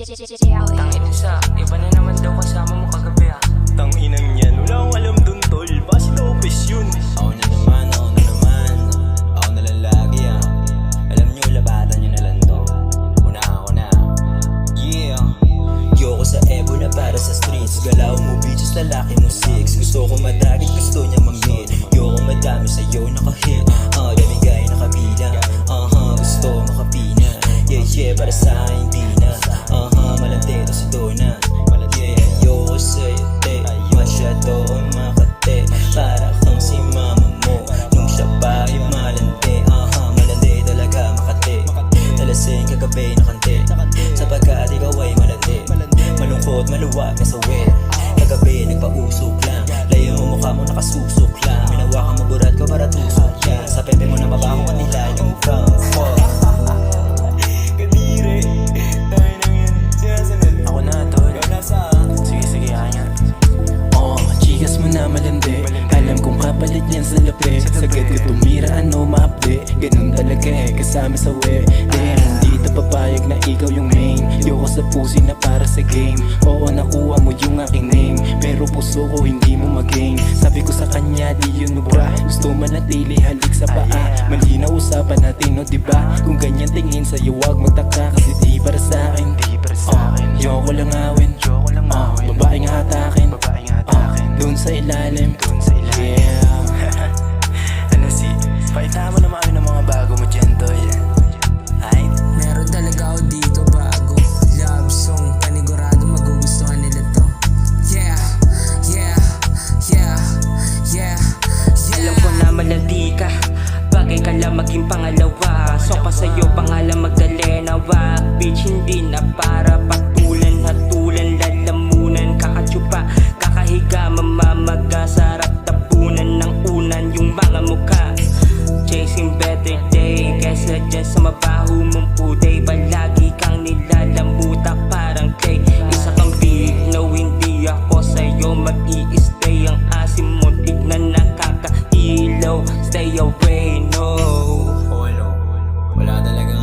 Tangin sa, iba na naman daw kasama mo kagabi ah. Tanginang yan, wala akong alam dun tol. Basi Lopez yun. Ako na naman, ako na naman. Ako na lang lagi ah. Alam nyo, labatan nyo na lang to. Una ako na. Yeah. Yoko sa Ebola para sa streets. Galaw mo bitches, lalaki mo six. Gusto ko madagit, gusto niya mamit. Yoko madami sa'yo nakahit. Damigay nakabilang. Gusto makapina. Yeah, para sa akin di na. Malandi to si Dona. Yeah, yoko sa'yo, te. Masyado makate. Para kang si mama mo nung siya pa ay malandi. Malandi talaga makate. Talasing kagabi na kante. Sapagkat ikaw ay malandi. Malungkot, maluwag na sawi. Kagabi nagpausok lang. Layo mo mukha mo nakasusok lang. Minawa ka maburat ko para tusok yan. Sa pepe mo na mabaho ka nila yung from fuck. Kadire, tayo na yun. Sinasanad. Ako na tol. Ikaw nasa. Sige, kaya. Chikas mo na malandi. Alam kong kapalit yan sa lape. Sagad ka tumira, ano maapde. Ganun talaga kasama sa we. Hindi ito papayag na ikaw yung main. Yoko sa pusi na para sa game. Oo, nakuha mo yung aking name. Pero puso ko hindi mo mag-gain. Sabi ko sa kanya, di yun ubra. Gusto manatili, halik sa paa. Malinaw usapan natin, no diba? Kung ganyan tingin sa'yo, wag magtaka. Kasi di para sa akin. Yoko lang awin. Babaeng hatakin. Doon sa ilalim. Yeah. Ano si, pakita mo naman ng mga bago mo dyan tol. Ay, Meron talaga ako dito bago love song, panigurado magugustuhan nila to. Yeah, yeah, yeah, yeah, yeah. Alam ko na malandi ka, bagay ka lang maging pangalawa. So pa sa'yo pangalan Magdalena. Wag bitch, hindi na para patulan. Hatulan, lalamunan, kakatsupa, kakahiga, mamamaga. Sarap tapunan ng unan yung mga mukha. Chasing better day, kesa dyan sa mabaho mong puday. Palagi kang nilalamutak parang clay. Isa kang big, no hindi ako sa'yo mag-i-stay. Ang asim mo tignan nakakailaw. Stay away, no. Wala talagang